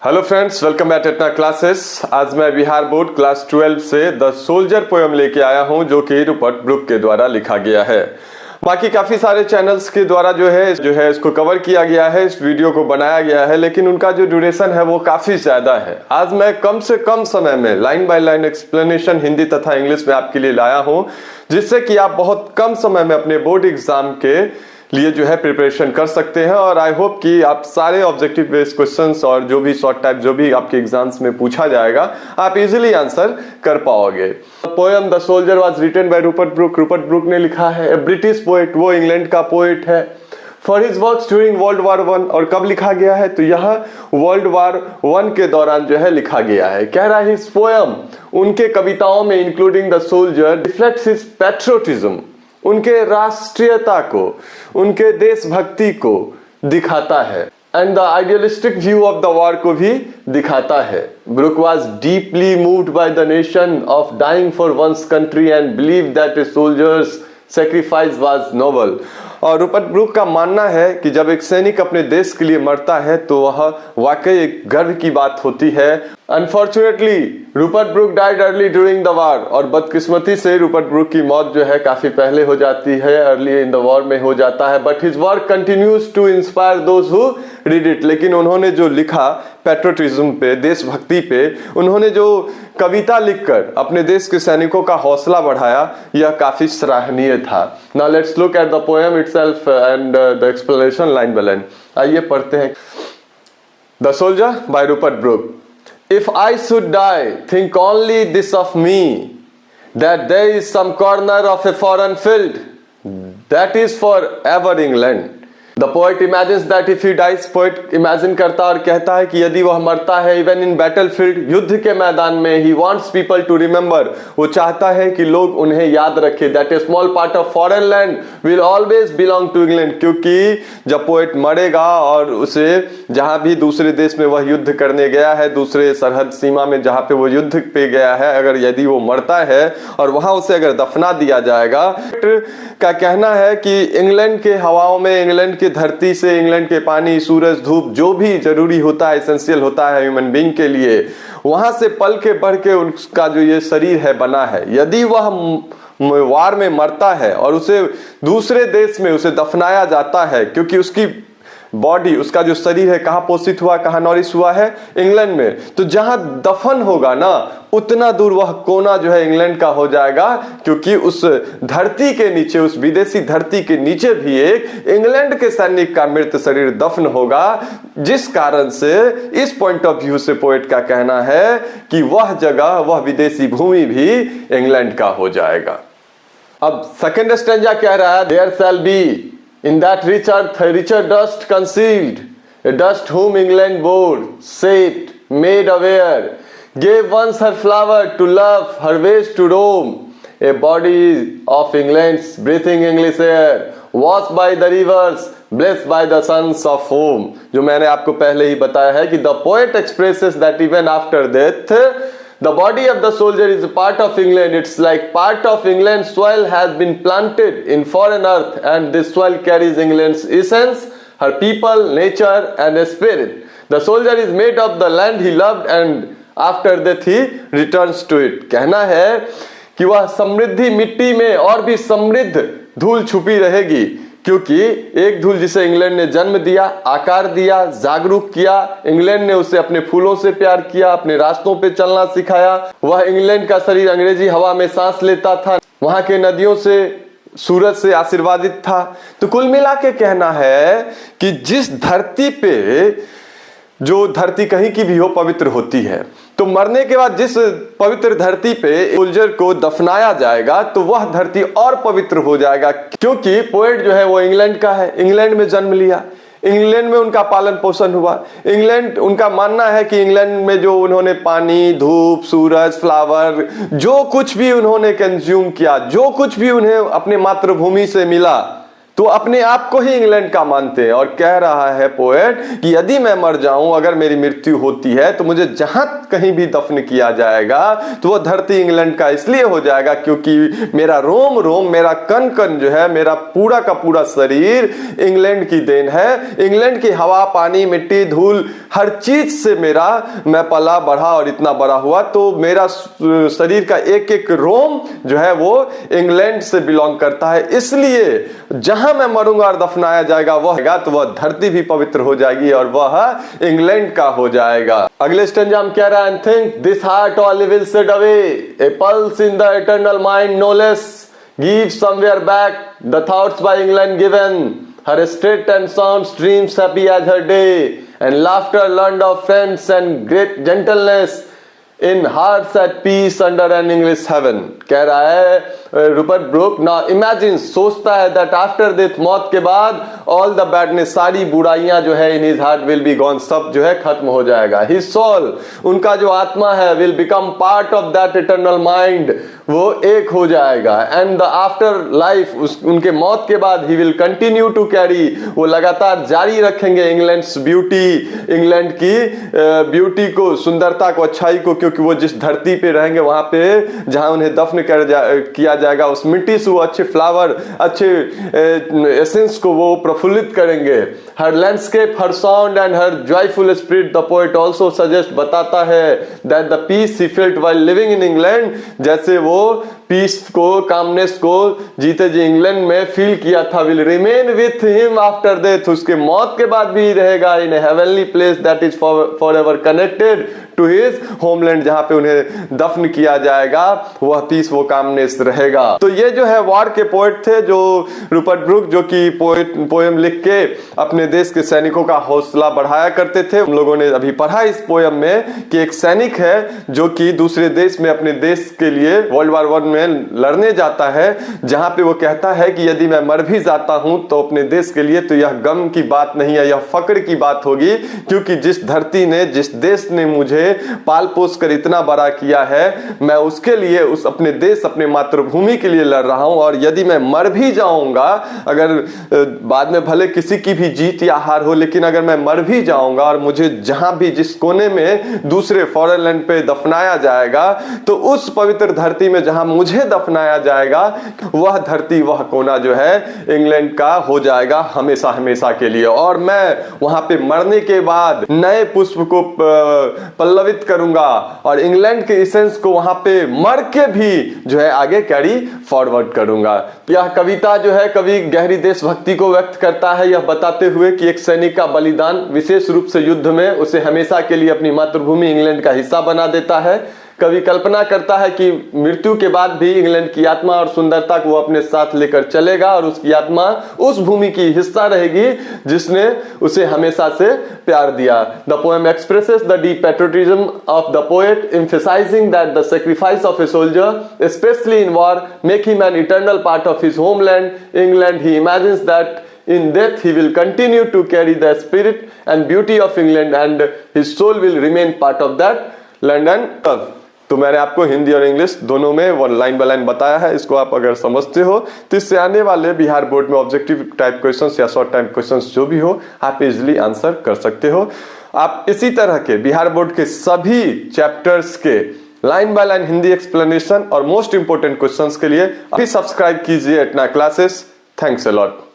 Hello friends, welcome back at my classes. आज मैं Bihar board class 12 से द सोल्जर पोयम लेके आया हूं, जो कि रूपर्ट ब्रूक के द्वारा लिखा गया है। बाकी काफी सारे चैनल्स के द्वारा जो है इसको कवर किया गया है, इस वीडियो को बनाया गया है, लेकिन उनका जो ड्यूरेशन है वो काफी ज्यादा है। आज मैं कम से कम समय में line by line explanation Hindi तथा इंग्लिश में आपके लिए लाया हूं, जिससे कि आप बहुत कम समय में अपने बोर्ड एग्जाम के लिए जो है प्रिपरेशन कर सकते हैं। और आई होप कि आप सारे ऑब्जेक्टिव बेस्ड क्वेश्चंस और जो भी शॉर्ट टाइप जो भी आपके एग्जाम्स में पूछा जाएगा, आप इजीली आंसर कर पाओगे। Poem the soldier was written by Rupert Brooke. Rupert Brooke ने लिखा है। ब्रिटिश पोएट, वो इंग्लैंड का पोएट है। For his works during World War 1। और कब लिखा गया है? तो यह वर्ल्ड वॉर 1 के दौरान जो है लिखा गया है। कह रहा है हिज पोएम, उनके कविताओं में including the soldier reflects his patriotism, उनके राष्ट्रीयता को, उनके देशभक्ति को दिखाता है, and the idealistic view of the war को भी दिखाता है। Brooke was deeply moved by the nation of dying for one's country and believe that a soldier's sacrifice was noble. और रूपर्ट ब्रूक का मानना है कि जब एक सैनिक अपने देश के लिए मरता है तो वह वाकई एक गर्व की बात होती है। Unfortunately Rupert Brooke died early during the war. और बदकिस्मती से रूपर्ट ब्रूक की मौत जो है काफी पहले हो जाती है, अर्ली इन द वॉर में हो जाता है। But his work continues to inspire those who read it. लेकिन उन्होंने जो लिखा पैट्रियोटिज्म पे, देशभक्ति पे, उन्होंने जो कविता लिखकर अपने देश के सैनिकों का हौसला बढ़ाया, यह काफी सराहनीय था। Now let's look at the poem itself and the explanation line by line. आइए पढ़ते हैं। The soldier by Rupert Brooke. If I should die, think only this of me, that there is some corner of a foreign field that is for ever England. The poet imagines that if he dies, poet imagine करता और कहता है कि यदि वह मरता है, even in battlefield, युद्ध के मैदान में, he wants people to remember, वो चाहता है कि लोग उन्हें याद रखें, that a small part of foreign land will always belong to England. क्योंकि जब पोएट मरेगा और उसे जहां भी दूसरे देश में वह युद्ध करने गया है, दूसरे सरहद सीमा में जहां पे वो युद्ध पे गया है, अगर यदि वो मरता है और वहां उसे अगर दफना दिया जाएगा, का कहना है कि इंग्लैंड के हवाओं में, इंग्लैंड के धरती से, इंग्लैंड के पानी, सूरज, धूप, जो भी जरूरी होता है, एसेंशियल होता है ह्यूमन बीइंग के लिए, वहां से पल के बढ़ के उसका जो ये शरीर है बना है। यदि वह वार में मरता है और उसे दूसरे देश में उसे दफनाया जाता है, क्योंकि उसकी बॉडी, उसका जो शरीर है कहां पोषित हुआ, कहां नॉरिश हुआ है? इंग्लैंड में। तो जहां दफन होगा ना, उतना दूर वह कोना जो है इंग्लैंड का हो जाएगा, क्योंकि उस धरती के नीचे, उस विदेशी धरती के नीचे भी एक इंग्लैंड के सैनिक का मृत शरीर दफन होगा। जिस कारण से इस पॉइंट ऑफ व्यू से पोएट का कहना है कि वह जगह, वह विदेशी भूमि भी इंग्लैंड का हो जाएगा। अब सेकेंड स्टैंजा कह रहा है, there shall be in that rich earth a richer dust concealed, a dust whom England bore, shaped, made aware, gave once her flower to love, her ways to roam, a body of England's breathing English air, washed by the rivers, blessed by the sons of home. जो मैंने आपको पहले ही बताया है कि the poet expresses that even after death, the body of the soldier is a part of England. It's like part of England's soil has been planted in foreign earth, and this soil carries England's essence, her people, nature, and spirit. The soldier is made of the land he loved, and after death he returns to it. कहना है कि वह समृद्धि मिट्टी में और भी समृद्ध धूल छुपी रहेगी, क्योंकि एक धूल जिसे इंग्लैंड ने जन्म दिया, आकार दिया, जागरूक किया, इंग्लैंड ने उसे अपने फूलों से प्यार किया, अपने रास्तों पे चलना सिखाया। वह इंग्लैंड का शरीर अंग्रेजी हवा में सांस लेता था, वहां के नदियों से, सूरज से आशीर्वादित था। तो कुल मिला के कहना है कि जिस धरती पे, जो धरती कहीं की भी हो, पवित्र होती है, तो मरने के बाद जिस पवित्र धरती पे सोल्जर को दफनाया जाएगा, तो वह धरती और पवित्र हो जाएगा, क्योंकि पोएट जो है वो इंग्लैंड का है, इंग्लैंड में जन्म लिया, इंग्लैंड में उनका पालन पोषण हुआ। इंग्लैंड, उनका मानना है कि इंग्लैंड में जो उन्होंने पानी, धूप, सूरज, फ्लावर, जो कुछ भी उन्होंने कंज्यूम किया, जो कुछ भी उन्हें अपने मातृभूमि से मिला, तो अपने आप को ही इंग्लैंड का मानते हैं। और कह रहा है पोएट कि यदि मैं मर जाऊं, अगर मेरी मृत्यु होती है, तो मुझे जहां कहीं भी दफन किया जाएगा तो वह धरती इंग्लैंड का इसलिए हो जाएगा क्योंकि मेरा रोम रोम, मेरा कण कण जो है, मेरा पूरा का पूरा शरीर इंग्लैंड की देन है। इंग्लैंड की हवा, पानी, मिट्टी, धूल, हर चीज से मैं पला बढ़ा और इतना बड़ा हुआ। तो मेरा शरीर का एक एक रोम जो है वो इंग्लैंड से बिलोंग करता है। इसलिए जहां मैं मरूंगा और दफनाया जाएगा तो वह धरती भी पवित्र हो जाएगी और वह इंग्लैंड का हो जाएगा। अगले स्टेंजा में कह रहा है, think this heart all evil shed away, a pulse in the eternal mind no less, give somewhere back the thoughts by England given, her straight and sound streams happy as her day, and laughter learned of friends and great gentleness in hearts at peace under an English heaven। कह रहा है Rupert Brooke, ना imagine, सोचता है that after death, मौत के बाद, all the badness, सारी बुराइयां जो है in his heart will be gone, सब जो है खत्म हो जाएगा। हिज सोल, उनका जो आत्मा है, will become part of that eternal mind, वो एक हो जाएगा। एंड द आफ्टर लाइफ, उनके मौत के बाद, he will continue to carry, वो लगातार जारी रखेंगे इंग्लैंड्स ब्यूटी, इंग्लैंड की ब्यूटी को, सुंदरता को, अच्छाई को, क्योंकि वो जिस धरती पे रहेंगे वहां पे जहां उन्हें दफन किया जाएगा, उस मिट्टी से वो अच्छे फ्लावर, अच्छे एसेंस को वो प्रफुल्लित करेंगे। हर लैंडस्केप, हर साउंड एंड हर joyful spirit, the poet also suggest, बताता है that the peace he felt while living in England, जैसे वो पीस को, कामनेस को जीते जी इंग्लैंड में फील किया था, will remain with him after death, उसके मौत के बाद भी रहेगा, in a heavenly place that is forever connected to his homeland, जहां पे उन्हें दफन किया जाएगा, वह पीस, वो कामनेस रहेगा। तो ये जो है वॉर के पोएट थे, जो रूपर्ट ब्रूक, जो कि पोएम लिख के अपने देश के सैनिकों का हौसला बढ़ाया करते थे। हम लोगों ने अभी पढ़ा इस पोएम में कि एक सैनिक है जो कि दूसरे देश में, अपने देश के लिए वर्ल्ड वार 1 में लड़ने जाता है, जहां पे वो कहता है कि यदि मैं मर भी जाता हूं तो अपने देश के लिए, तो यह गम की बात नहीं है, यह फक्र की बात होगी, क्योंकि जिस धरती ने, जिस देश ने मुझे पाल पोस कर इतना बड़ा किया है, मैं उसके लिए, उस अपने देश, अपने मातृभूमि के लिए लड़ रहा हूं। और यदि मैं मर भी जाऊंगा, अगर बाद में भले किसी की भी जीत या हार हो, लेकिन अगर मैं मर भी जाऊंगा और मुझे जहां भी, जिस कोने में दूसरे फॉरेन लैंड पे दफनाया जाएगा, तो उस पवित्र धरती में जहां मुझे दफनाया जाएगा, वह धरती, वह कोना जो है इंग्लैंड का हो जाएगा हमेशा हमेशा के लिए। और मैं वहां पे मरने के बाद नए पुष्प को पल्लवित करूंगा और इंग्लैंड के इसेंस को वहां पे मर के भी जो है आगे कैरी फॉरवर्ड करूंगा। यह कविता जो है कवि गहरी देशभक्ति को व्यक्त करता है, यह बताते हुए कि एक सैनिक का बलिदान विशेष रूप से युद्ध में उसे हमेशा के लिए अपनी मातृभूमि इंग्लैंड का हिस्सा बना देता है। कवि कल्पना करता है कि मृत्यु के बाद भी इंग्लैंड की आत्मा और सुंदरता को वो अपने साथ लेकर चलेगा और उसकी आत्मा उस भूमि की हिस्सा रहेगी जिसने उसे हमेशा से प्यार दिया। The poem expresses the deep patriotism of the poet, emphasizing that the sacrifice of a soldier, especially in war, make him an eternal part of his homeland, England. He imagines that in death he will continue to carry the spirit and beauty of England, and his soul will remain part of that land and earth। तो मैंने आपको हिंदी और English दोनों में one line by line बताया है। इसको आप अगर समझते हो तो इससे आने वाले बिहार बोर्ड में ऑब्जेक्टिव टाइप क्वेश्चंस या शॉर्ट टाइप क्वेश्चंस जो भी हो, आप इजीली आंसर कर सकते हो। आप इसी तरह के बिहार बोर्ड के सभी चैप्टर्स के line by line Hindi explanation और मोस्ट इंपोर्टेंट क्वेश्चंस के लिए अभी सब्सक्राइब कीजिए Etna classes. Thanks a lot.